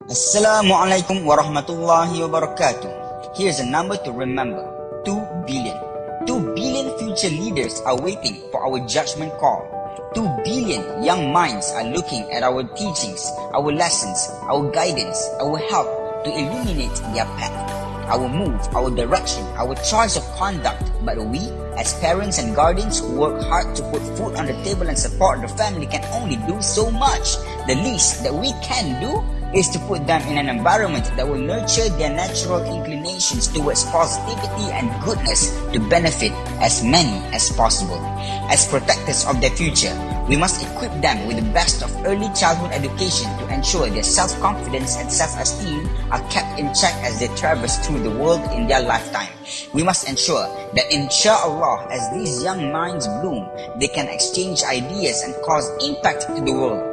Assalamualaikum warahmatullahi wabarakatuh. Here's a number to remember. 2 billion. 2 billion future leaders are waiting for our judgment call. 2 billion young minds are looking at our teachings, our lessons, our guidance, our help to illuminate their path, our move, our direction, our choice of conduct. But we, as parents and guardians who work hard to put food on the table and support the family, can only do so much. The least that we can do is to put them in an environment that will nurture their natural inclinations towards positivity and goodness to benefit as many as possible. As protectors of their future, we must equip them with the best of early childhood education to ensure their self-confidence and self-esteem are kept in check as they traverse through the world in their lifetime. We must ensure that inshallah, as these young minds bloom, they can exchange ideas and cause impact to the world.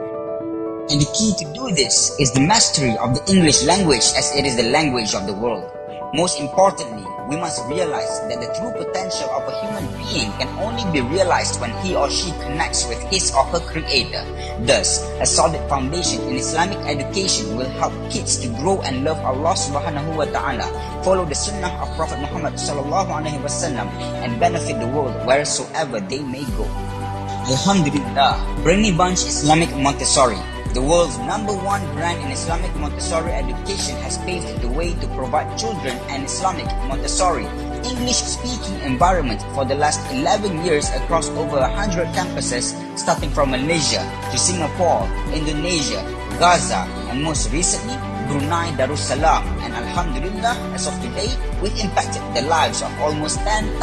And the key to do this is the mastery of the English language, as it is the language of the world. Most importantly, we must realize that the true potential of a human being can only be realized when he or she connects with his or her creator. Thus, a solid foundation in Islamic education will help kids to grow and love Allah subhanahu wa ta'ala, follow the sunnah of Prophet Muhammad sallallahu alaihi wasallam, and benefit the world wheresoever they may go. Alhamdulillah, Brainy Bunch Islamic Montessori, the world's #1 brand in Islamic Montessori education, has paved the way to provide children an Islamic Montessori English-speaking environment for the last 11 years across over 100 campuses, starting from Malaysia to Singapore, Indonesia, Gaza, and most recently, Brunei Darussalam. And Alhamdulillah, as of today, we've impacted the lives of almost 10,000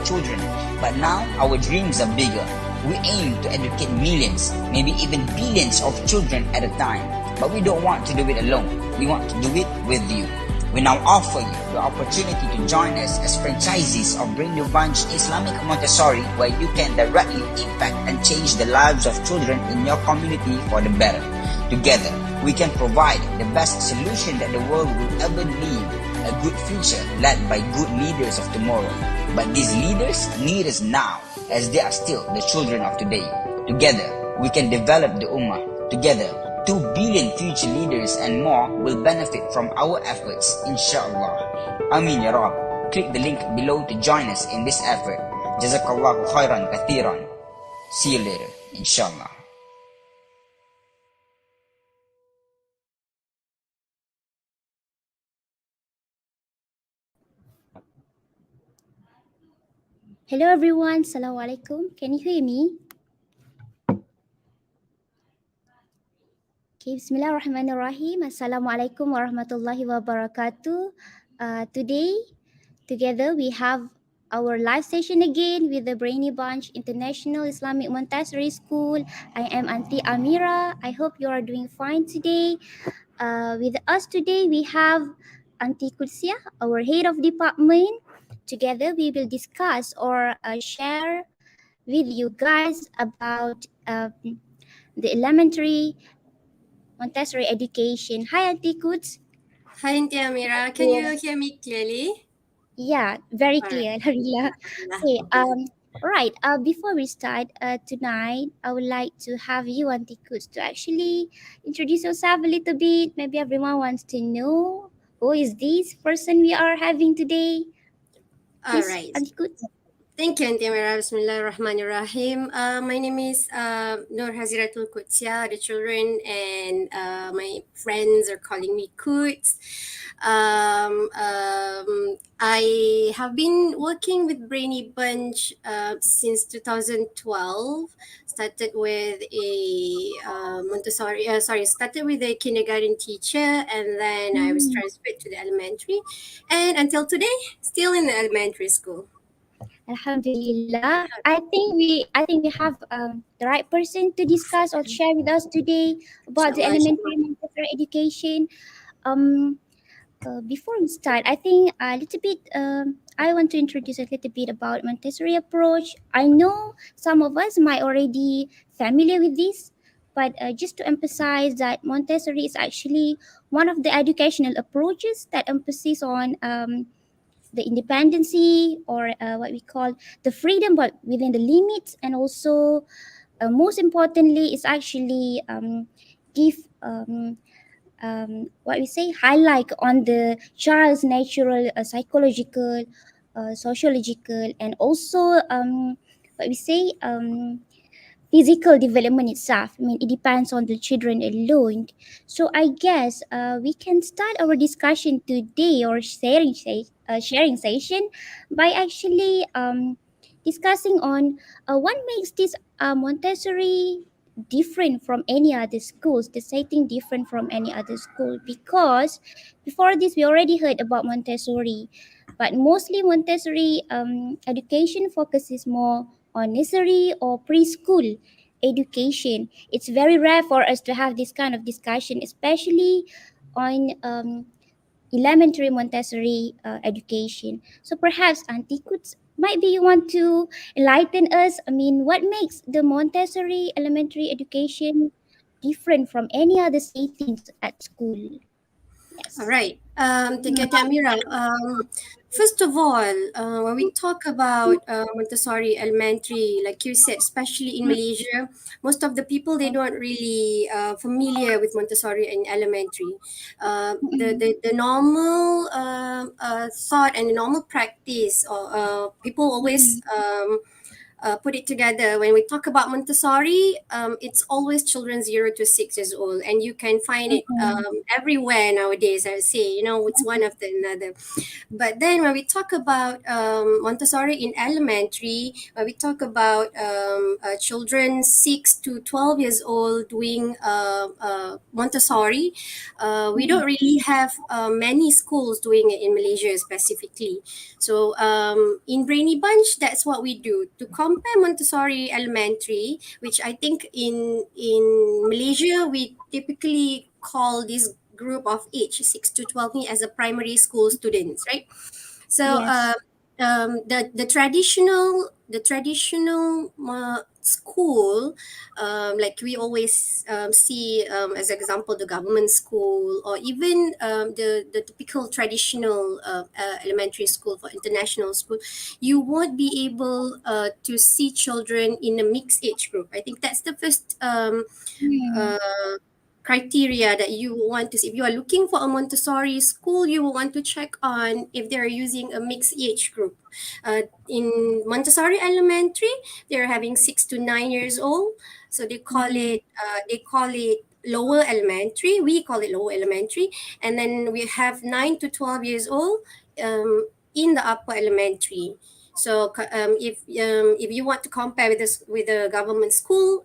children. But now, our dreams are bigger. We aim to educate millions, maybe even billions of children at a time. But we don't want to do it alone. We want to do it with you. We now offer you the opportunity to join us as franchisees of Bring Your Bunch Islamic Montessori, where you can directly impact and change the lives of children in your community for the better. Together, we can provide the best solution that the world will ever need, a good future led by good leaders of tomorrow. But these leaders need us now, as they are still the children of today. Together, we can develop the Ummah. Together, 2 billion future leaders and more will benefit from our efforts, inshallah. Amin ya Rab. Click the link below to join us in this effort. Jazakallahu khairan kathiran. See you later, inshallah. Hello everyone, Assalamualaikum. Can you hear me? Okay, Bismillahirrahmanirrahim. Assalamualaikum warahmatullahi wabarakatuh. Today, together we have our live session again with the Brainy Bunch International Islamic Montessori School. I am Aunty Amirah. I hope you are doing fine today. With us today, we have Aunty Kudsia, our head of department. Together, we will discuss or share with you guys about the elementary Montessori education. Hi, Aunty Kuds. Hi, Aunty Amirah. Can you hear me clearly? Yeah, very clear. Alhamdulillah. Okay, right. Before we start tonight, I would like to have you, Aunty Kuds, to actually introduce yourself a little bit. Maybe everyone wants to know who is this person we are having today. All Please, right. Aunty Kuds. Thank you, Aunty Amirah. Bismillahirrahmanirrahim. My name is Nur Haziratul Kutsia. The children and my friends are calling me Kuts. I have been working with Brainy Bunch since 2012. Started with a started with a kindergarten teacher, and then I was transferred to the elementary, and until today, still in the elementary school. Alhamdulillah. I think we have the right person to discuss or share with us today about the elementary Montessori education. Before we start, I think a little bit. I want to introduce a little bit about Montessori approach. I know some of us might already familiar with this, but just to emphasize that Montessori is actually one of the educational approaches that emphasis on the independency, or what we call the freedom, but within the limits, and also most importantly is actually give what we say, highlight on the child's natural psychological, sociological, and also what we say, physical development itself. I mean, it depends on the children alone. So I guess we can start our discussion today, or sharing session, by actually discussing on what makes this Montessori different from any other schools, the setting different from any other school. Because before this, we already heard about Montessori, but mostly Montessori education focuses more on nursery or preschool education. It's very rare for us to have this kind of discussion, especially on elementary Montessori education. So perhaps Auntie could maybe you want to enlighten us. I mean, what makes the Montessori elementary education different from any other settings at school? All Yes. right. Thank you, Amirah. First of all, when we talk about Montessori Elementary, like you said, especially in Malaysia, most of the people they don't really familiar with Montessori in elementary. The normal thought and the normal practice, or people always put it together. When we talk about Montessori, it's always children 0 to 6 years old, and you can find it everywhere nowadays. I would say, it's one after another. But then when we talk about Montessori in elementary, when we talk about children 6 to 12 years old doing Montessori, we don't really have many schools doing it in Malaysia specifically. So in Brainy Bunch, that's what we do to compare Montessori Elementary, which I think in Malaysia we typically call this group of age 6 to 12 as a primary school students, right? So Yes. the traditional school, like we always see as example the government school, or even the typical traditional elementary school for international school, you won't be able to see children in a mixed age group. I think that's the first Mm. uh, criteria that you want to see. If you are looking for a Montessori school, you will want to check on if they're using a mixed age group. In Montessori Elementary, they're having 6 to 9 years old, so they call it lower elementary. We call it lower elementary, and then we have 9 to 12 years old in the upper elementary. So if you want to compare with this with the government school,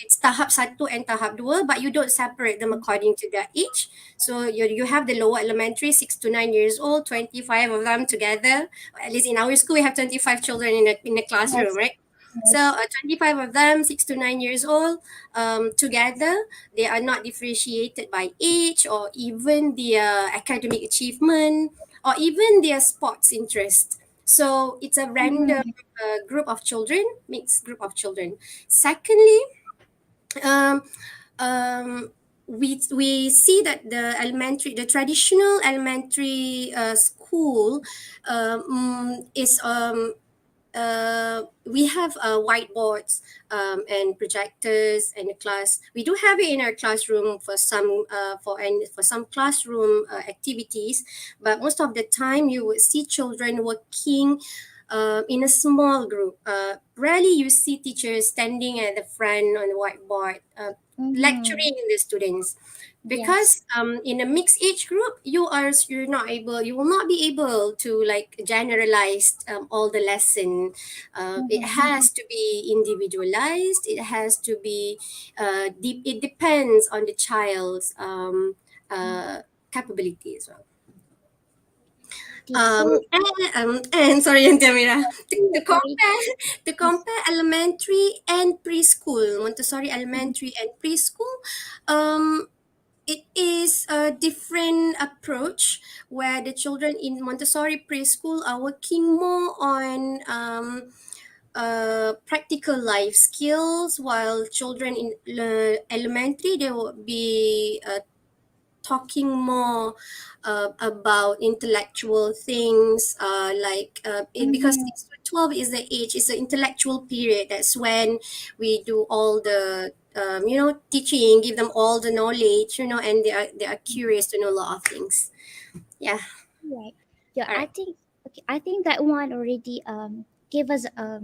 it's tahap 1 and tahap 2, but you don't separate them according to their age. So you have the lower elementary, 6 to 9 years old, 25 of them together. At least in our school, we have 25 children in a classroom, Yes. right? So Yes. 25 of them, 6 to 9 years old, together. They are not differentiated by age or even their academic achievement or even their sports interest. So it's a random Mm. group of children, mixed group of children. Secondly, um, um, we see that the traditional elementary school is we have whiteboards and projectors in the class. We do have it in our classroom for some classroom activities, but most of the time you would see children working in a small group. Rarely you see teachers standing at the front on the whiteboard Mm-hmm. lecturing the students, Yes. because in a mixed age group you will not be able to like generalize all the lesson. It Mm-hmm. has to be individualized. It has to be it depends on the child's capability as well. Okay, so And sorry, Aunty Amira, to sorry. compare Yes. elementary and preschool, Montessori Elementary and preschool, um, it is a different approach where the children in Montessori preschool are working more on practical life skills, while children in elementary they will be talking more about intellectual things, because Mm-hmm. 6 to 12 is the age, it's the intellectual period. That's when we do all the teaching, give them all the knowledge, and they are curious to know a lot of things. Yeah. Right. Yeah, All I right. think okay, I think that one already gave us a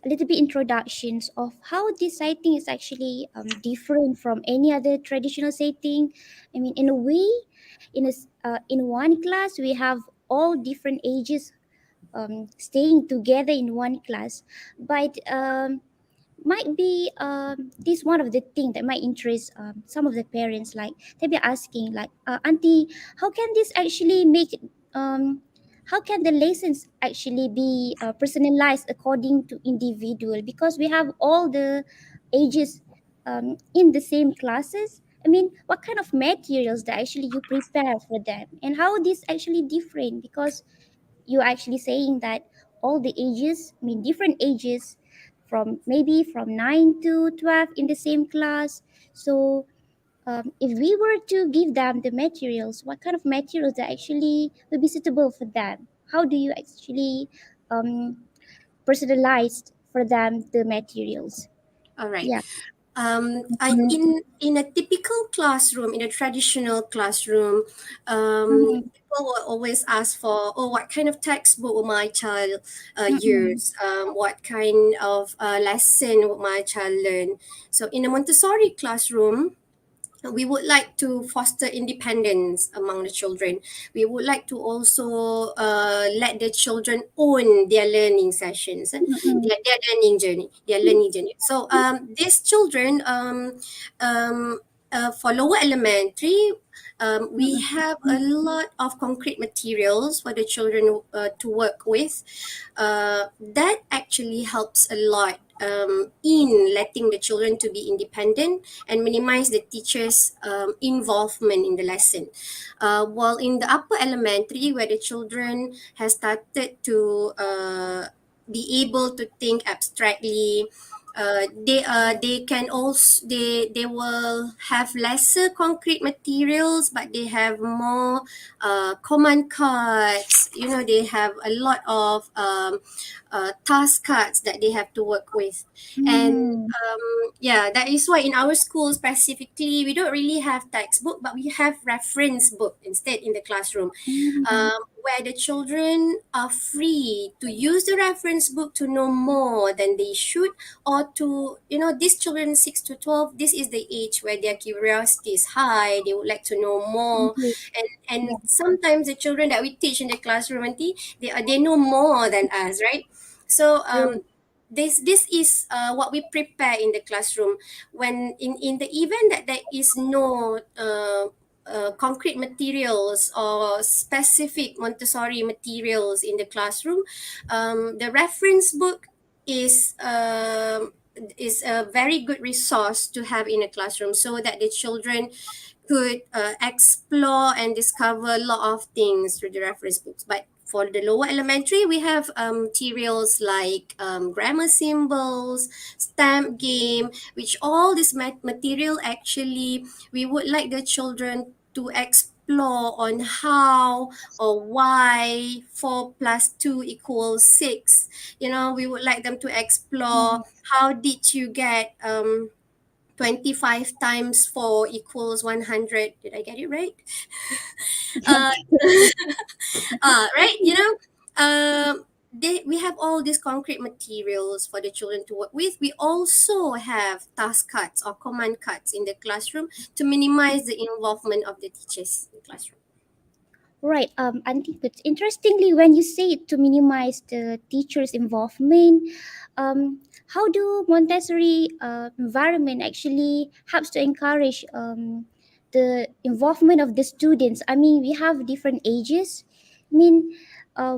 little bit introductions of how this setting is actually different from any other traditional setting. I mean, in a way, in one class we have all different ages staying together in one class, but might be this one of the thing that might interest some of the parents, like they be asking like, auntie, how can this actually make um how can the lessons actually be personalized according to individual, because we have all the ages in the same classes. I mean, what kind of materials that actually you prepare for them, and how this actually different, because you're actually saying that all the ages, I mean different ages, from maybe from 9 to 12 in the same class. So if we were to give them the materials, what kind of materials that actually would be suitable for them? How do you actually um, personalize for them the materials? All right. Yeah. I in a typical classroom, in a traditional classroom, Mm-hmm. people will always ask for, oh, what kind of textbook will my child Mm-mm. use? What kind of lesson will my child learn? So in a Montessori classroom, we would like to foster independence among the children. We would like to also let the children own their learning sessions, Mm-mm. their learning journey. So these children, for lower elementary, we Mm-mm. have a lot of concrete materials for the children to work with. That actually helps a lot in letting the children to be independent and minimize the teacher's involvement in the lesson. While in the upper elementary, where the children has started to be able to think abstractly, they can also they will have lesser concrete materials, but they have more command cards. They have a lot of task cards that they have to work with. And Mm-mm. yeah, that is why in our school specifically, we don't really have textbook, but we have reference book instead in the classroom, Mm-mm. where the children are free to use the reference book to know more than they should, or to, these children 6 to 12, this is the age where their curiosity is high. They would like to know more. Agree. And Yeah. sometimes the children that we teach in the classroom, Aunty, they know more than us, right? So True. this is what we prepare in the classroom. When in the event that there is no concrete materials or specific Montessori materials in the classroom, the reference book is is a very good resource to have in a classroom, so that the children could explore and discover a lot of things through the reference books. But for the lower elementary, we have materials like grammar symbols, stamp game, which all this material actually we would like the children to explore on how or why 4 plus 2 equals 6. We would like them to explore, Mhm. how did you get 25 times 4 equals 100. Did I get it right? Uh, right, we have all these concrete materials for the children to work with. We also have task cards or command cards in the classroom to minimize the involvement of the teachers in the classroom. Right. I think it's interestingly when you say it to minimize the teacher's involvement. How do Montessori environment actually helps to encourage the involvement of the students? I mean, we have different ages. I mean,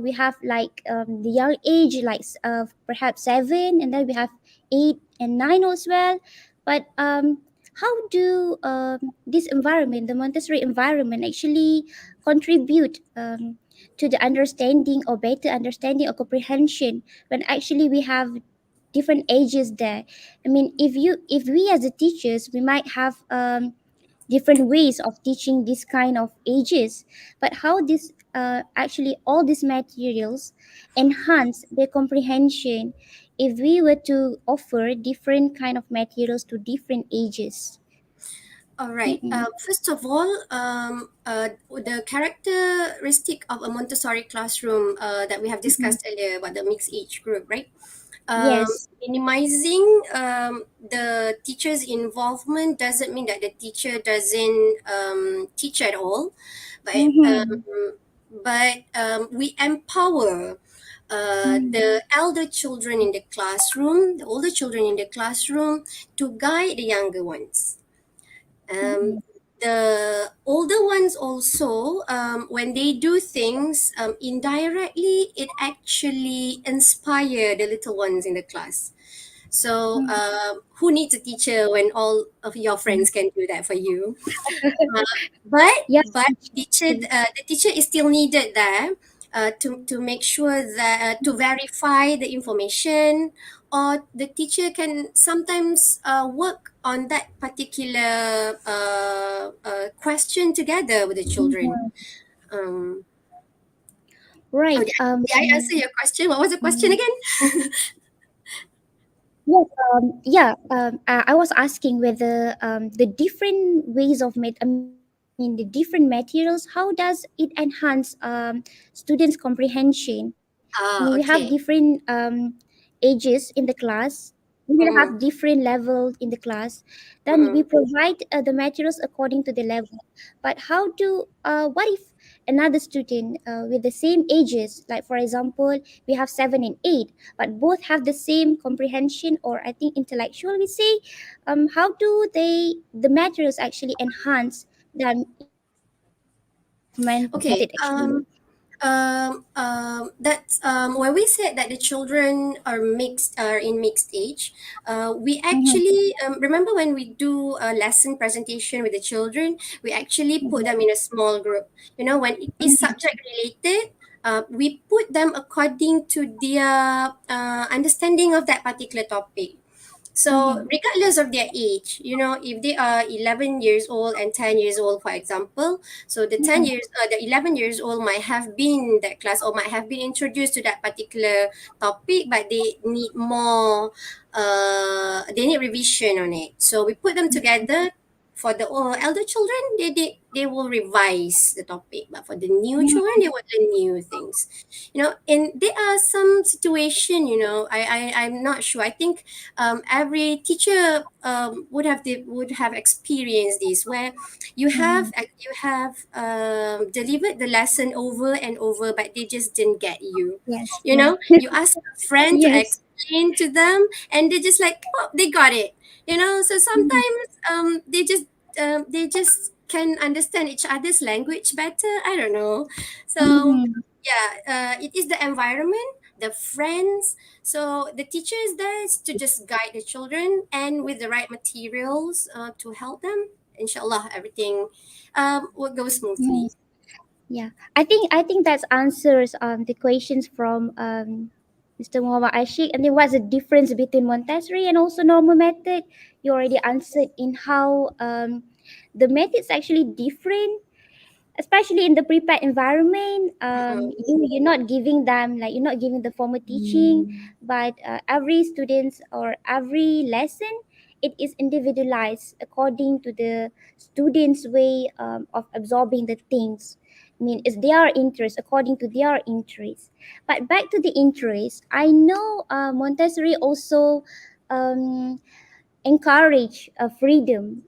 we have like the young age, like perhaps 7, and then we have 8 and 9 as well. But how do this environment, the Montessori environment, actually contribute to the understanding or better understanding or comprehension when actually we have different ages there? I mean, if we as the teachers, we might have different ways of teaching this kind of ages, but how this actually all these materials enhance their comprehension if we were to offer different kind of materials to different ages? All right. Mm-mm. First of all, the characteristic of a Montessori classroom that we have Mm-mm. discussed earlier about the mixed age group, right? Yes. Minimizing the teacher's involvement doesn't mean that the teacher doesn't teach at all, but Mm-hmm. we empower the elder children in the classroom, the older children in the classroom, to guide the younger ones. Um, Mm-hmm. the older ones also, when they do things indirectly, it actually inspire the little ones in the class. So, who needs a teacher when all of your friends can do that for you? Uh, Yes. the teacher is still needed there to make sure that to verify the information, or the teacher can sometimes work on that particular question together with the children. Mhm. Um, oh, Right. did I answer your question? What was the question Mm, again? yes. I was asking whether the different ways of the different materials, how does it enhance students' comprehension? I mean, we have Okay. different ages in the class. We will have Mm-hmm. different levels in the class. Then we Mm-hmm. provide the materials according to the level. But how to? What if another student with the same ages, like for example, we have 7 and 8, but both have the same comprehension or I think intellectual. We say, how do the materials actually enhance them improvement method Okay. actually? That's when we said that the children are in mixed age. We Mm-hmm. actually remember when we do a lesson presentation with the children, we actually put them in a small group. You know, when it is subject related, we put them according to their understanding of that particular topic. So, Mm-hmm. regardless of their age, you know, if they are 11 years old and 10 years old, for example, so the 11 years old might have been in that class or might have been introduced to that particular topic, but they need revision on it. So, we put them together. For the elder children, they will revise the topic, but for the new children, they will learn new things. You know, and there are some situation, you know, I'm not sure. I think every teacher would have experienced this, where Mm-hmm. you have delivered the lesson over and over, but they just didn't get you. Yes. You know, you ask a friend to Yes. explain to them, and they just like, oh, they got it. You know, so Mm-hmm. sometimes they just can understand each other's language better. I don't know. So Mm-hmm. yeah, it is the environment, the friends. So the teacher is there to just guide the children, and with the right materials to help them, inshallah everything will go smoothly. Yeah, I think that answers the questions from Mr. Muhammad Ashik. And then what's the difference between Montessori and also normal method? You already answered in how the methods actually different, especially in the prepared environment. Mm-mm. You're not giving them, like, you're not giving the formal teaching, but every student's or every lesson, it is individualized according to the students way of absorbing the things. I mean, it's their interest, according to their interest. But back to the interest, I know Montessori also um, encourage freedom.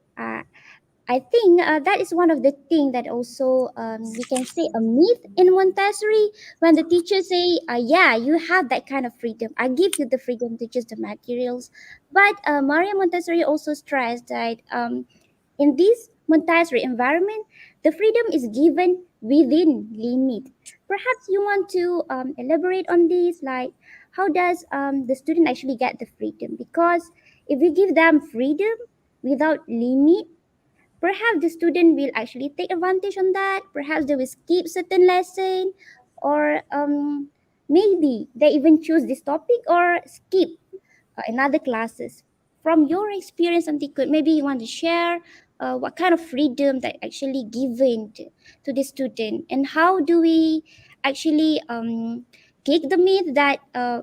I think that is one of the thing that also we can say a myth in Montessori, when the teachers say, "Yeah, you have that kind of freedom. I give you the freedom to choose the materials." But Maria Montessori also stressed that in this Montessori environment, the freedom is given within limit. Perhaps you want to elaborate on this, like how does the student actually get the freedom? Because if we give them freedom without limit, perhaps the student will actually take advantage on that. Perhaps they will skip certain lesson, or maybe they even choose this topic or skip another classes. From your experience, Auntie, could maybe you want to share what kind of freedom that actually given to the student, and how do we actually kick the myth that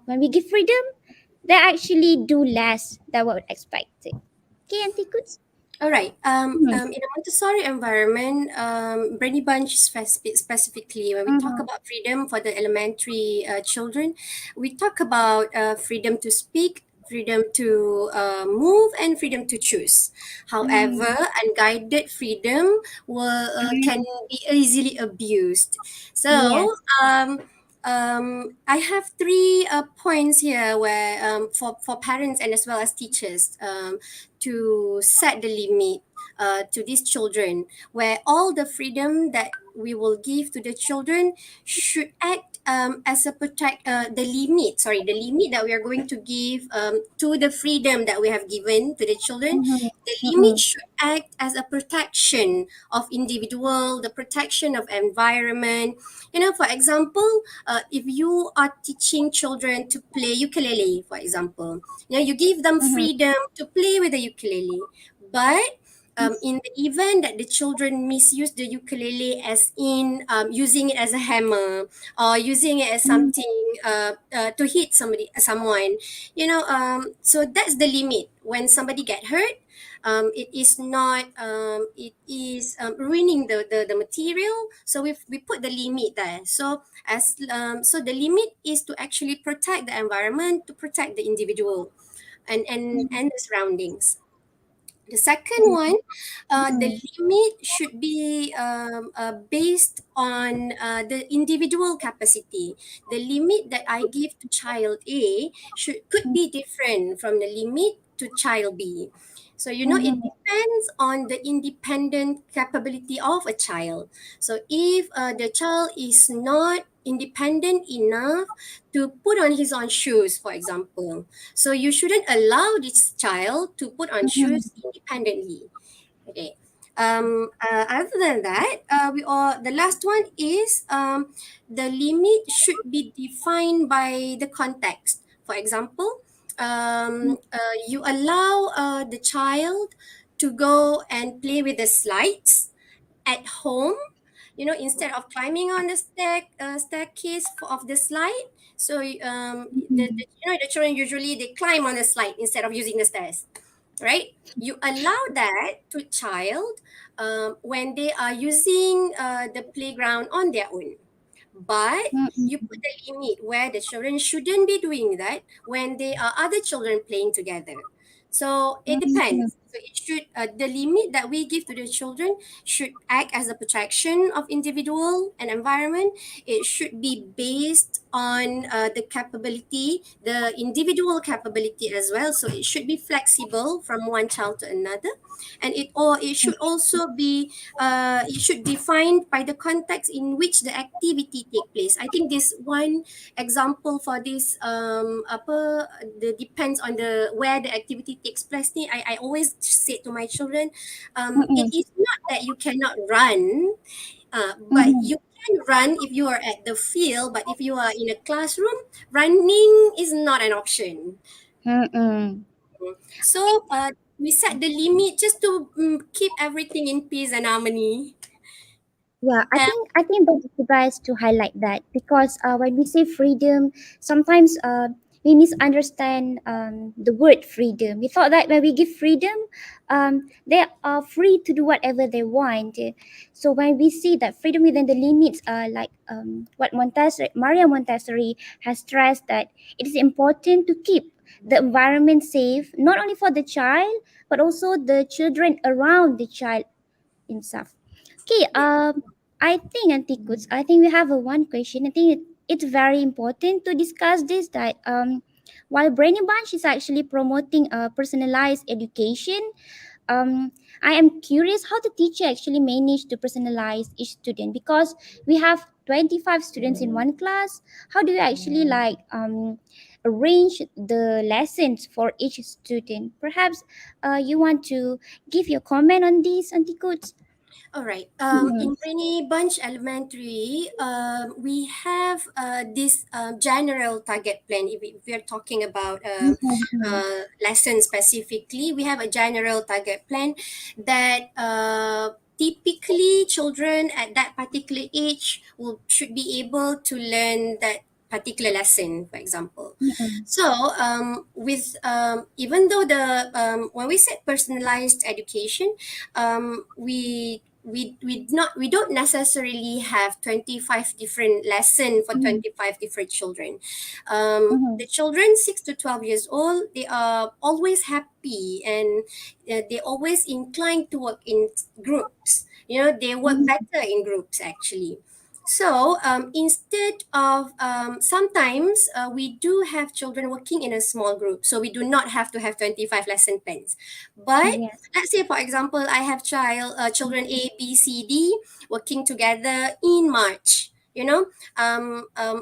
when we give freedom, they actually do less than what expected. Okay, Auntie Kuts? All right. Mm-hmm. In a Montessori environment, Brainy Bunch specifically, when we talk Mm-hmm. about freedom for the elementary children, we talk about freedom to speak, freedom to move, and freedom to choose. Mm-hmm. However, unguided freedom can be easily abused. So, Yes. I have three points here where for parents and as well as teachers. To set the limit to these children, where all the freedom that we will give to the children should act as a protect the limit that we are going to give to the freedom that we have given to the children. Mm-hmm. The limit Mm-hmm. should act as a protection of individual, the protection of environment. You know, for example, if you are teaching children to play ukulele, for example, you know, you give them Mm-hmm. freedom to play with the ukulele, but in the event that the children misuse the ukulele as in using it as a hammer or using it as something to hit someone, you know, so that's the limit. When somebody get hurt, it is not it is ruining the material, so we put the limit there. So so the limit is to actually protect the environment, to protect the individual and the surroundings. The second one, the Mm-hmm. limit should be based on the individual capacity. The limit that I give to child A could be different from the limit to child B. So, you know, it Mm-hmm. depends on the independent capability of a child. So if the child is not independent enough to put on his own shoes, for example, so you shouldn't allow this child to put on shoes independently. Okay. Other than that, we all the last one is the limit should be defined by the context. For example, you allow the child to go and play with the slides at home, you know, instead of climbing on the staircase of the slide. So you know, the children usually they climb on the slide instead of using the stairs, right? You allow that to child when they are using the playground on their own, but you Mm-hmm. put the limit where the children shouldn't be doing that when they are other children playing together. So it Mm-hmm. depends. So it should the limit that we give to the children should act as a protection of individual and environment. It should be based on the capability, the individual capability as well. So it should be flexible from one child to another, and it should also be it should defined by the context in which the activity take place. I think this one example for this the depends on the where the activity takes place ni, I always say to my children, it Mm-hmm. is not that you cannot run, but Mm-hmm. you can run if you are at the field, but if you are in a classroom, running is not an option. Mm-hmm. So we set the limit just to keep everything in peace and harmony. Yeah, Um, I think that's the best to highlight that because when we say freedom, sometimes we misunderstand the word freedom. We thought that when we give freedom, they are free to do whatever they want. So when we see that freedom within the limits, like what Maria Montessori has stressed that it is important to keep the environment safe, not only for the child but also the children around the child himself. Okay, yeah. I think Antiquates, I think we have a one question. I think it's very important to discuss this that while Brainy Bunch is actually promoting personalized education, um, I am curious how the teacher actually managed to personalize each student because we have 25 students in one class. How do you actually like arrange the lessons for each student? Perhaps you want to give your comment on this, Antiquates? All right. Mhm. In Rainy Bunch Elementary, we have this general target plan. If we are talking about Mhm. lesson specifically, we have a general target plan that typically children at that particular age should be able to learn that particular lesson, for example. Mm-mm. So with even though the when we said personalized education, we don't necessarily have 25 different lesson for Mm-mm. 25 different children. Mm-mm. The children 6 to 12 years old, they are always happy, and they always inclined to work in groups. They work Mm-mm. better in groups actually. So instead of sometimes we do have children working in a small group, so we do not have to have 25 lesson plans. But Yes. let's say, for example, I have children A, B, C, D working together in March.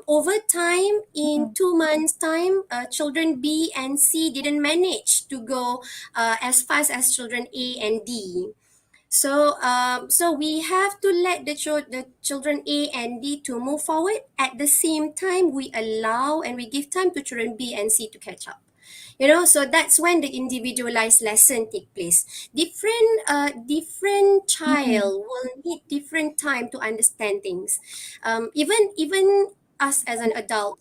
Over time, in Mm-mm. 2 months' time, children B and C didn't manage to go as fast as children A and D. So we have to let the children A and D to move forward. At the same time, we allow and we give time to children B and C to catch up. So that's when the individualized lesson take place. Different Mm-mm. child will need different time to understand things. Even us as an adult,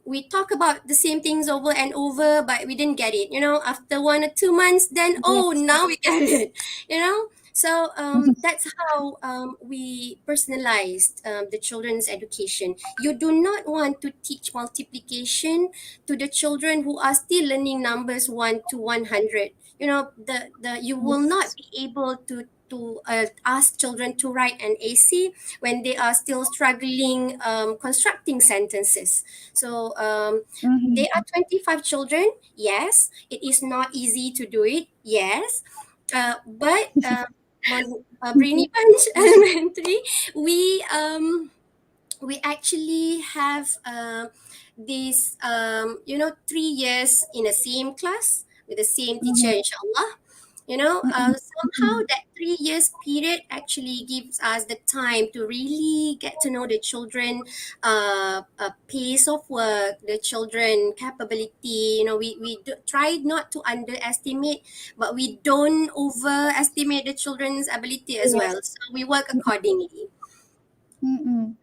we talk about the same things over and over, but we didn't get it. After 1 or 2 months, then oh, Yes. now we get it. So that's how we personalized the children's education. You do not want to teach multiplication to the children who are still learning numbers 1 to 100. You will not Yes. be able to ask children to write an AC when they are still struggling constructing sentences. So they Mm-hmm. are 25 children. Yes, it is not easy to do it. Yes, but Brainy Bunch Elementary, we actually have this 3 years in the same class with the same teacher, Mm-hmm. inshallah. Somehow Mm-mm. that 3 years period actually gives us the time to really get to know the children pace of work, the children capability. Try not to underestimate, but we don't overestimate the children's ability as Yes. well, so we work accordingly. Mm-mm.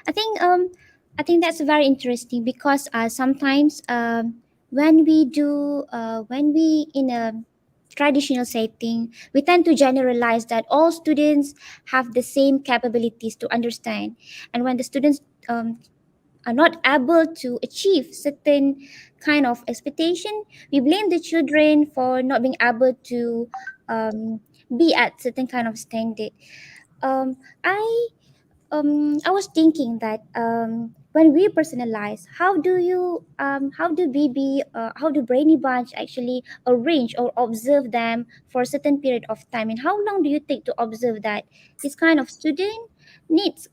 I think um I think that's very interesting because sometimes when we do when we in a traditional setting, we tend to generalize that all students have the same capabilities to understand, and when the students are not able to achieve certain kind of expectation, we blame the children for not being able to be at certain kind of standard. um, I I was thinking that when we personalize, how do Brainy Bunch actually arrange or observe them for a certain period of time, and how long do you take to observe that this kind of student needs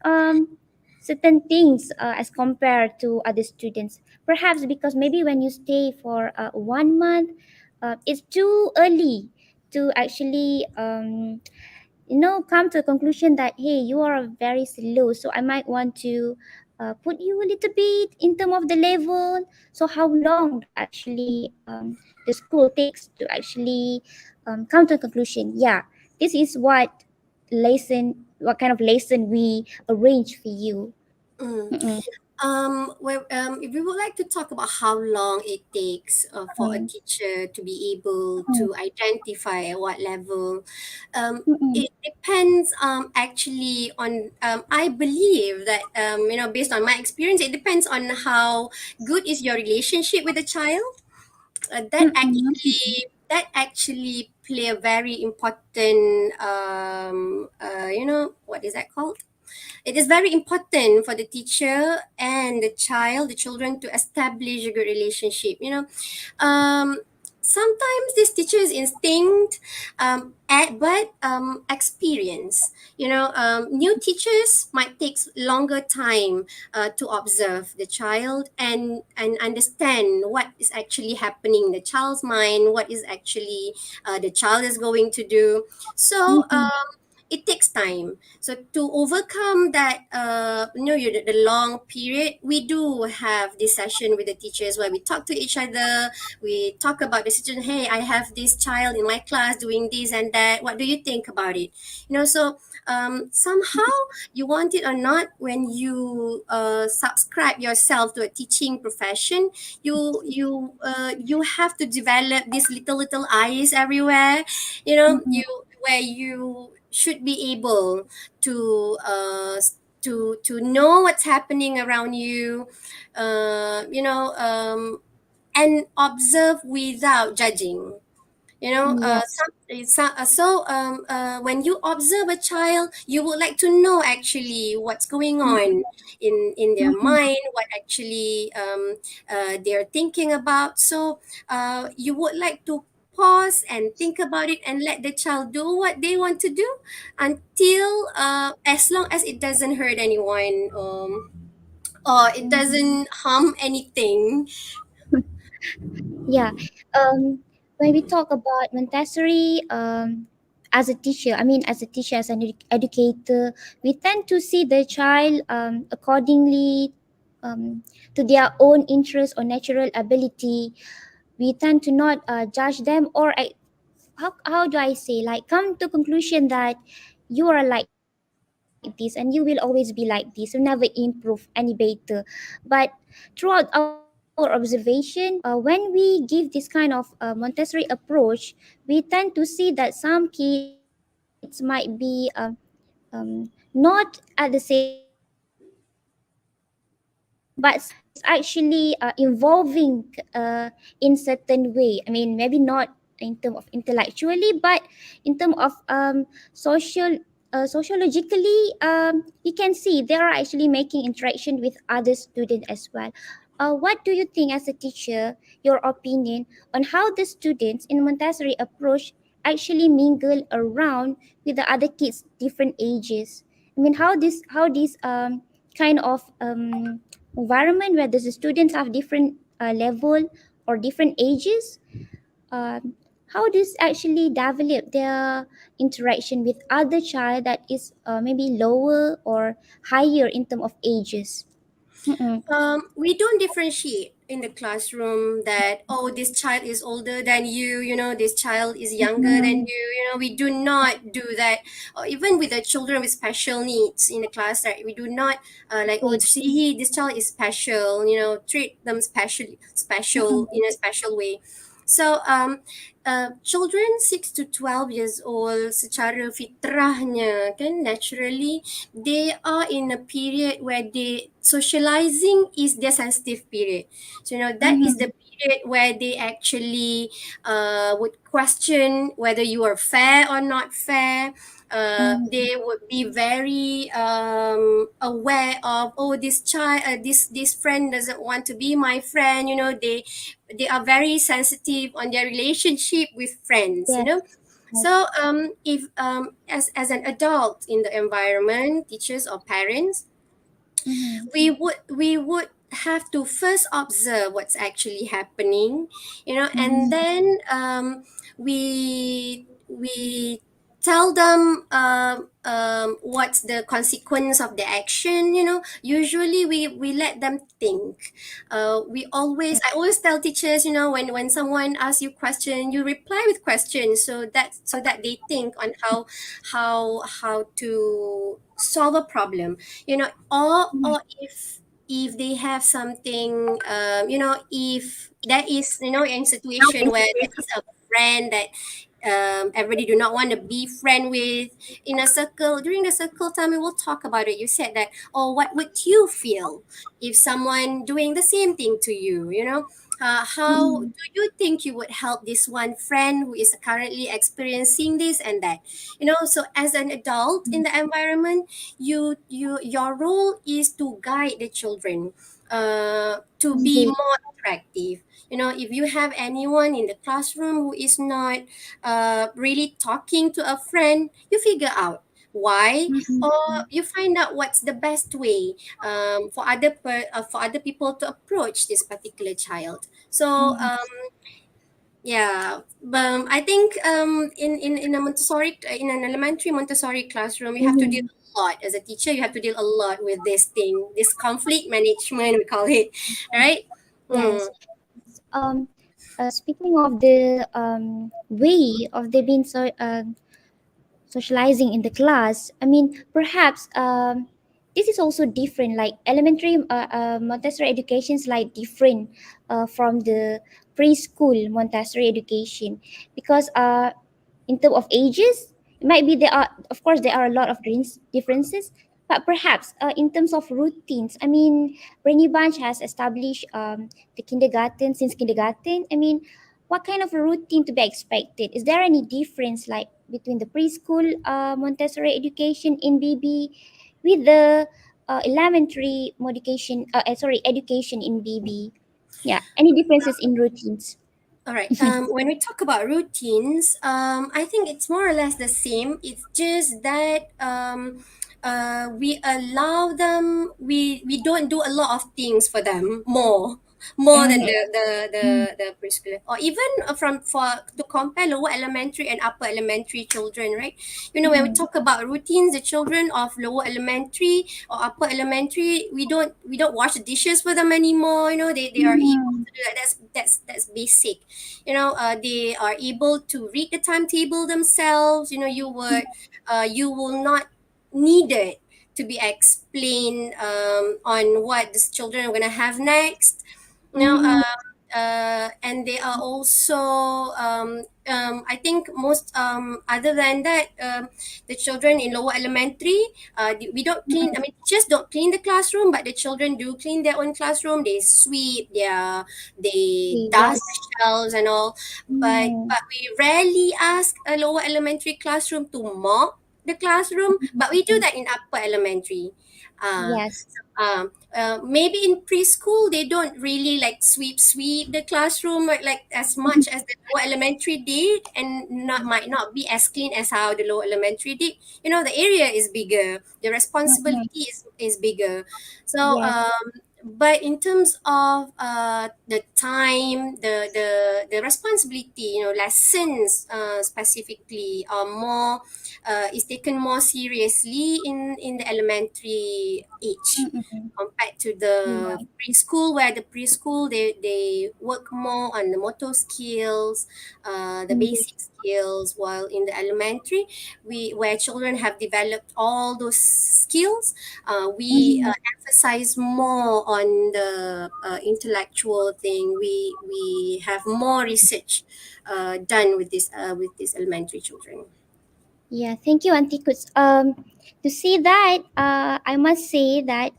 certain things as compared to other students? Perhaps because maybe when you stay for 1 month, it's too early to actually come to a conclusion that hey, you are very slow, so I might want to put you a little bit in term of the level. So how long do actually the school takes to actually come to a conclusion, yeah, this is what kind of lesson we arrange for you. Mm. Mm-mm. If we would like to talk about how long it takes for a teacher to be able Mm-mm. to identify at what level, Mm-mm. it depends actually on, I believe that, based on my experience, it depends on how good is your relationship with the child. Mm-mm. That actually play a very important, what is that called? It is very important for the teacher and the child, the children, to establish a good relationship. Um, Sometimes this teacher's instinct, but experience. New teachers might take longer time to observe the child and understand what is actually happening in the child's mind, what is actually the child is going to do. So. Mm-mm. it takes time. So to overcome that, the long period, we do have this session with the teachers where we talk to each other. We talk about the situation. Hey, I have this child in my class doing this and that. What do you think about it? So somehow, you want it or not, when you subscribe yourself to a teaching profession, you have to develop these little eyes everywhere, Mhm. where you should be able to to know what's happening around you, and observe without judging. Yes. When you observe a child, you would like to know actually what's going on in their Mhm. mind, what actually they're thinking about. So you would like to pause and think about it and let the child do what they want to do, until as long as it doesn't hurt anyone, or it Mhm. doesn't harm anything. Yeah. When we talk about Montessori, as a teacher, as an educator, we tend to see the child accordingly to their own interest or natural ability. We tend to not judge them, or how do I say, like, come to conclusion that you are like this and you will always be like this, you never improve any better. But throughout our observation, when we give this kind of Montessori approach, we tend to see that some kids might be not at the same level, but some is actually evolving in certain way. I mean, maybe not in terms of intellectually, but in terms of sociologically, you can see they are actually making interaction with other students as well. What do you think as a teacher, your opinion on how the students in Montessori approach actually mingle around with the other kids different ages? I mean, how this kind of environment where the students have different level or different ages, um, how does actually develop their interaction with other child that is maybe lower or higher in terms of ages? Mm-mm. We don't differentiate in the classroom that, oh, this child is older than you, this child is younger than Mm-mm. you. We do not do that. Or even with the children with special needs in the class, right? We do not like, oh, Okay. see, this child is special. Treat them special Mm-mm. in a special way. So children 6 to 12 years old, secara fitrahnya kan, naturally they are in a period where they socializing is their sensitive period. So that is Mm-mm. the period where they actually would question whether you are fair or not fair. Mm-mm. They would be very aware of, oh, this child, this friend doesn't want to be my friend. They are very sensitive on their relationship with friends. Yes. Yes. So if as an adult in the environment, teachers or parents, Mm-hmm. we would have to first observe what's actually happening, and Mm-hmm. then we tell them what's the consequence of the action. Usually we let them think. I always tell teachers, when someone asks you question, you reply with questions, so that they think on how to solve a problem. Or if they have something, if there is, in situation where there is a friend that everybody do not want to be friend with, in a circle, during the circle time, we will talk about it. You said that, oh, what would you feel if someone doing the same thing to you, how Mm-hmm. do you think you would help this one friend who is currently experiencing this and that? So as an adult in the environment, your role is to guide the children to be Indeed. more attractive. If you have anyone in the classroom who is not really talking to a friend, you figure out why, or Mm-hmm. you find out what's the best way for other people to approach this particular child. So Mm-hmm. Yeah, I think in a Montessori in an elementary Montessori classroom, you have to deal Mm-hmm. a lot as a teacher. You have to deal a lot with this thing, this conflict management we call it, right? Mm. Yes. Um, Speaking of the way of they being socializing in the class, I mean, perhaps this is also different. Like elementary Montessori education is like different from the preschool Montessori education because in terms of ages, it might be there are, of course, there are a lot of differences, but perhaps in terms of routines, I mean, Brainy Bunch has established the kindergarten since kindergarten. I mean, what kind of a routine to be expected? Is there any difference like between the preschool Montessori education in BB with the elementary modification, sorry, education in BB? Yeah, any differences in routines? All right. When we talk about routines, I think it's more or less the same. It's just that we allow them. We don't do a lot of things for them more than Mm-hmm. the preschool, or even from for to compare lower elementary and upper elementary children, right? You know, when we Mm-hmm. talk about routines, the children of lower elementary or upper elementary, we don't wash the dishes for them anymore. You know, they are able Mm-hmm. to do that. That's basic. You know, they are able to read the timetable themselves. You know, you will not need it to be explained on what the children are gonna have next. You know, Mm-hmm. and they are also I think most other than that, the children in lower elementary, we don't clean. I mean, just don't clean the classroom, but the children do clean their own classroom. They sweep they Okay, dust the yes. shelves and all. but Mm, but we rarely ask a lower elementary classroom to mop the classroom, but we do that in upper elementary. uh, yes. Maybe in preschool they don't really like sweep the classroom like as much as the lower elementary did, and not might not be as clean as how the lower elementary did. You know, the area is bigger, the Mm-mm. responsibility is bigger. So Yes. but in terms of the time, the responsibility, you know, lessons specifically are more is taken more seriously in the elementary age Mm-mm. compared to You're the right. preschool, where the preschool they work more on the motor skills, the Indeed. basic skills, while in the elementary, we where children have developed all those skills, we Mm-hmm. emphasize more on the intellectual thing. We have more research done with these elementary children. Yeah, thank you, Auntie Kuts. To see that, I must say that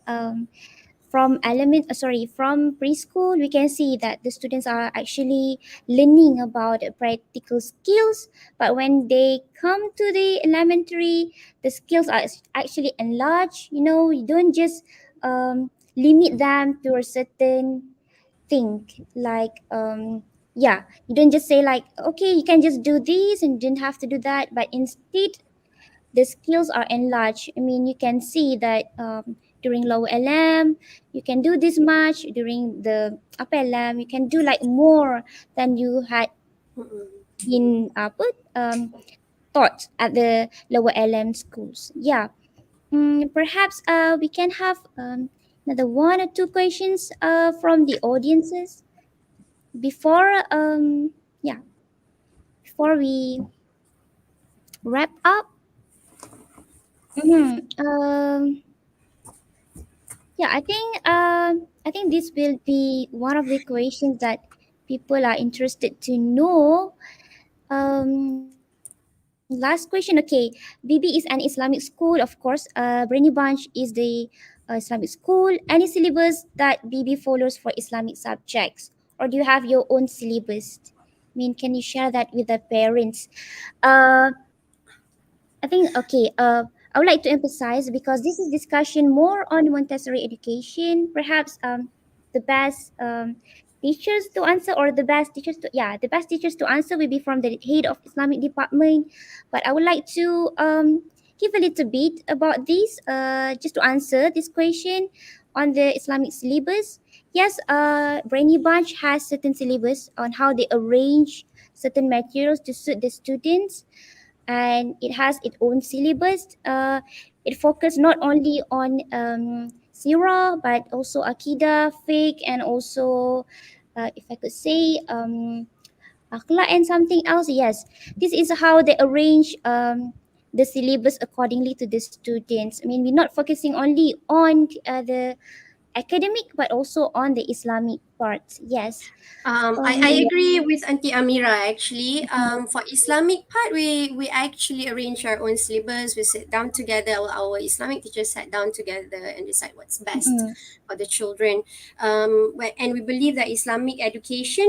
from preschool, we can see that the students are actually learning about practical skills. But when they come to the elementary, the skills are actually enlarged. You know, you don't just limit them to a certain think like yeah, you don't just say like okay, you can just do this and you don't have to do that, but instead the skills are enlarged. I mean, you can see that during lower LM you can do this much, during the upper LM you can do like more than you had Mm-mm. been put taught at the lower LM schools. Yeah. Perhaps we can have another one or two questions from the audiences before yeah, before we wrap up. Mhm. Yeah, I think this will be one of the questions that people are interested to know. Last question. Okay, BB is an Islamic school, of course. Brainy Bunch is the Islamic school. Any syllabus that BB follows for Islamic subjects, or do you have your own syllabus? I mean, can you share that with the parents? Uh, I think okay. I would like to emphasize because this is discussion more on Montessori education. Perhaps the best teachers to answer, or the best teachers to, yeah, the best teachers to answer will be from the head of Islamic department. But I would like to give a little bit about this just to answer this question on the Islamic syllabus. Yes, Brainy Bunch has certain syllabus on how they arrange certain materials to suit the students, and it has its own syllabus. It focuses not only on sirah but also akidah, fiqh, and also, if I could say, akhlaq and something else. Yes, this is how they arrange the syllabus accordingly to the students. I mean, we're not focusing only on the academic but also on the Islamic parts. Yes. I agree with Aunty Amirah actually. For Islamic part, we actually arrange our own syllabus. We sit down together. Our Islamic teachers sat down together and decide what's best Mhm, for the children. And we believe that Islamic education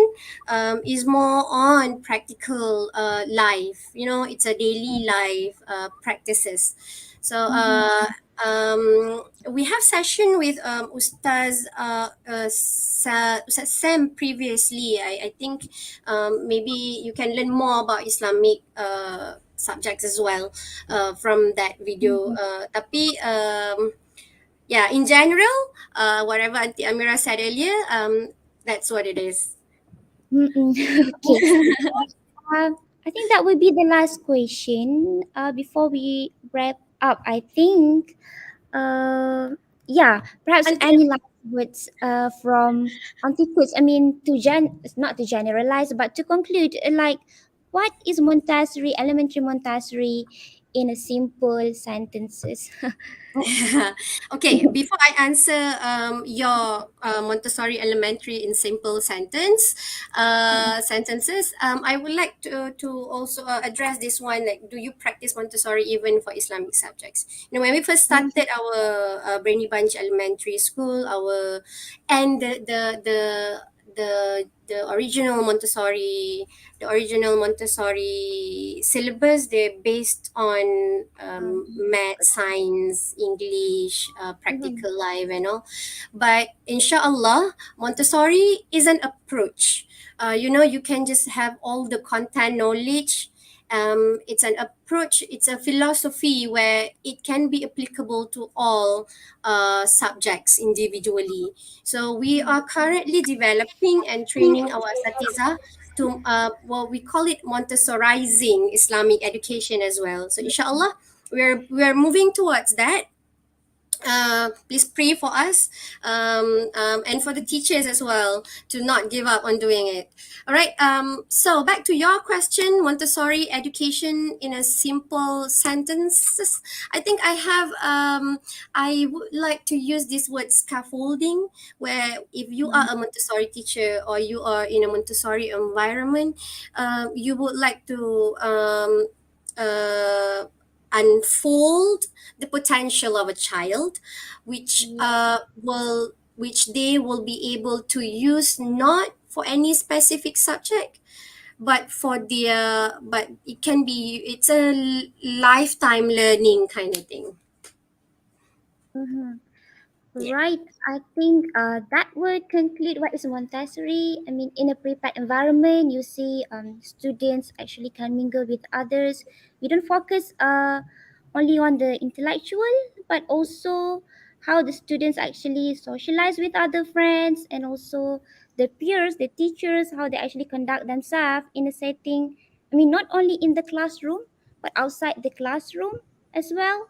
is more on practical life. You know, it's a daily life practices. So mhm, we have session with Ustaz Sam previously. I think maybe you can learn more about Islamic subjects as well from that video. mhm, Tapi yeah, in general, whatever Auntie Amira said earlier, that's what it is. mhm. Okay. Uh, I think that would be the last question. Before we wrap up, I think, yeah, perhaps Auntie, any last words from Auntie Kuts. I mean, not to generalize, but to conclude, like, what is Montessori, elementary Montessori, in a simple sentences? okay, before I answer your Montessori Elementary in simple sentences, I would like to also address this one. Like, do you practice Montessori even for Islamic subjects? You know, when we first Mhm, started our Brainy Bunch Elementary School, and the original Montessori syllabus, they're based on math, science, English, mhm, practical life, and all. But inshallah, Montessori is an approach. You know, you can just have all the content knowledge. It's an approach, it's a philosophy where it can be applicable to all subjects individually. So we are currently developing and training our asatiza to what we call it Montessorizing Islamic education as well. So inshallah, we're moving towards that. Please pray for us, and for the teachers as well to not give up on doing it. All right. So back to your question, Montessori education in a simple sentences. I think I have. I would like to use this word scaffolding, where if you are a Montessori teacher or you are in a Montessori environment, you would like to uh, unfold the potential of a child, which they will be able to use not for any specific subject, but for their but it can be it's a lifetime learning kind of thing. mhm. Yeah. Right. I think that would conclude what is Montessori. I mean, in a prepared environment, you see students actually can mingle with others. We don't focus only on the intellectual, but also how the students actually socialize with other friends, and also the peers, the teachers, how they actually conduct themselves in a setting. I mean, not only in the classroom, but outside the classroom as well.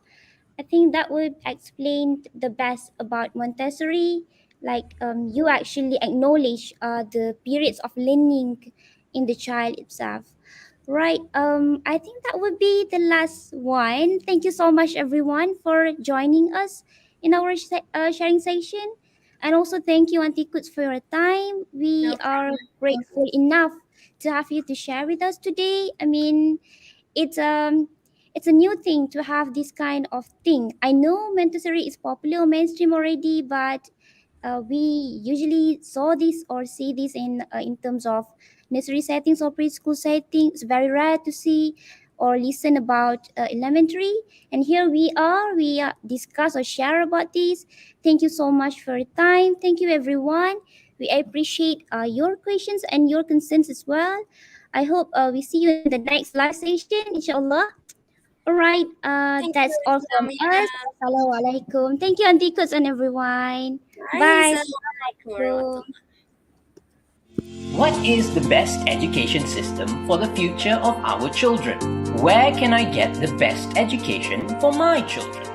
I think that would explain the best about Montessori. Like, you actually acknowledge the periods of learning in the child itself. Right. I think that would be the last one. Thank you so much, everyone, for joining us in our sharing session. And also, thank you, Auntie Kuts, for your time. We No are problem. grateful enough to have you to share with us today. I mean, it's a new thing to have this kind of thing. I know Montessori is popular mainstream already, but we usually saw this or see this in terms of nursery settings or preschool settings. It's very rare to see or listen about elementary. And here we discuss or share about this. Thank you so much for your time. Thank you, everyone. We appreciate your questions and your concerns as well. I hope we see you in the next live session, inshallah. All right, Thank you, that's all from Amira. us. Assalamualaikum. Thank you, Auntie Kuts and everyone. Bye. Bye. Assalamualaikum Assalamualaikum. warahmatullahi What is the best education system for the future of our children? Where can I get the best education for my children?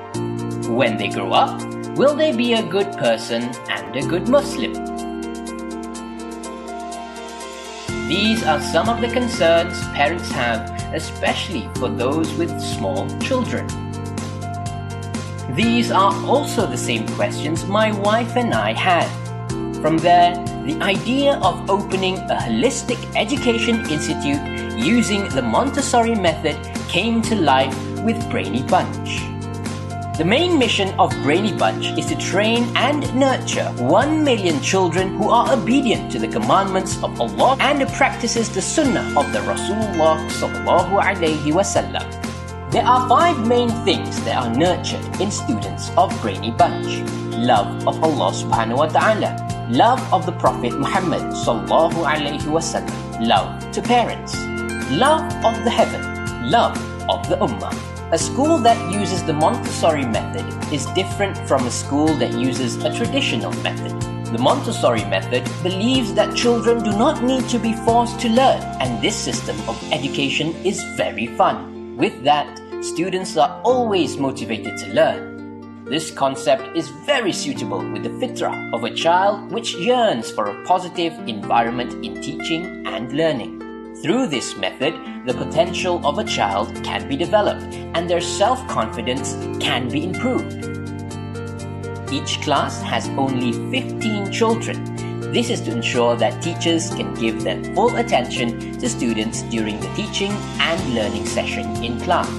When they grow up, will they be a good person and a good Muslim? These are some of the concerns parents have, especially for those with small children. These are also the same questions my wife and I had. From there, the idea of opening a holistic education institute using the Montessori method came to life with Brainy Bunch. The main mission of Brainy Bunch is to train and nurture 1 million children who are obedient to the commandments of Allah and practices the sunnah of the Rasulullah sallallahu alaihi wasallam. There are 5 main things that are nurtured in students of Brainy Bunch. Love of Allah subhanahu wa ta'ala, love of the Prophet Muhammad sallallahu alaihi wasallam, love to parents, love of the heaven, love of the ummah. A school that uses the Montessori method is different from a school that uses a traditional method. The Montessori method believes that children do not need to be forced to learn, and this system of education is very fun. With that, students are always motivated to learn. This concept is very suitable with the fitrah of a child which yearns for a positive environment in teaching and learning. Through this method, the potential of a child can be developed and their self-confidence can be improved. Each class has only 15 children. This is to ensure that teachers can give their full attention to students during the teaching and learning session in class.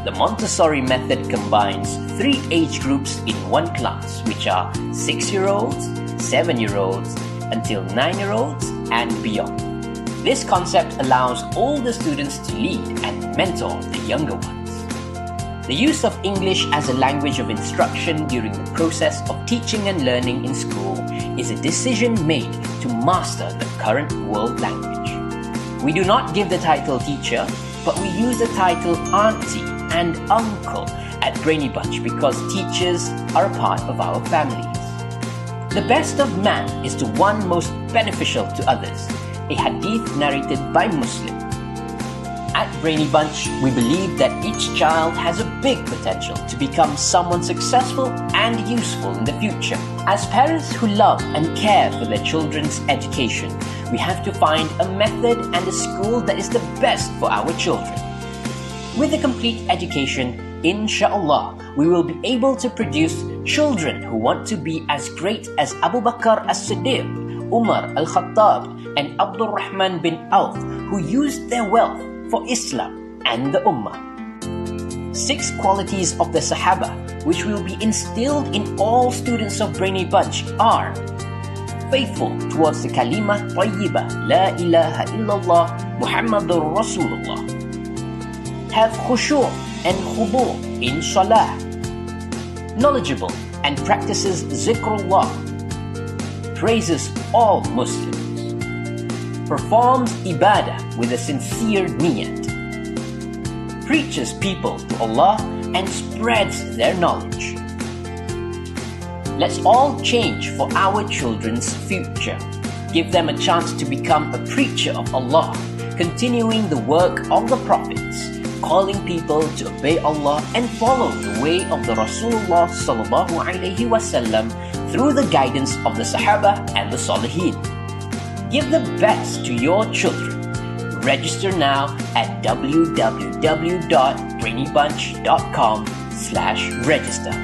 The Montessori method combines 3 age groups in one class, which are 6-year-olds, 7-year-olds, until 9-year-olds and beyond. This concept allows all the students to lead and mentor the younger ones. The use of English as a language of instruction during the process of teaching and learning in school is a decision made to master the current world language. We do not give the title teacher, but we use the title auntie and uncle at Brainy Bunch because teachers are a part of our families. The best of man is the one most beneficial to others, a hadith narrated by Muslim. At Brainy Bunch, we believe that each child has a big potential to become someone successful and useful in the future. As parents who love and care for their children's education, we have to find a method and a school that is the best for our children. With a complete education, inshallah, we will be able to produce children who want to be as great as Abu Bakr as-Siddiq, Umar al-Khattab, and Abdul Rahman bin Auf, who used their wealth for Islam and the Ummah. 6 qualities of the Sahaba, which will be instilled in all students of Brainy Bunch are: faithful towards the kalima tayyibah, la ilaha illallah, Muhammadur Rasulullah. Have khushu' and khudu' in salah. Knowledgeable and practices zikrullah. Praises all Muslims. Performs ibadah with a sincere niyat. Preaches people to Allah and spreads their knowledge. Let's all change for our children's future. Give them a chance to become a preacher of Allah, continuing the work of the prophets, calling people to obey Allah and follow the way of the Rasulullah sallallahu alaihi wasallam through the guidance of the Sahaba and the Salihin. Give the best to your children. Register now at www.brainybunch.com/register.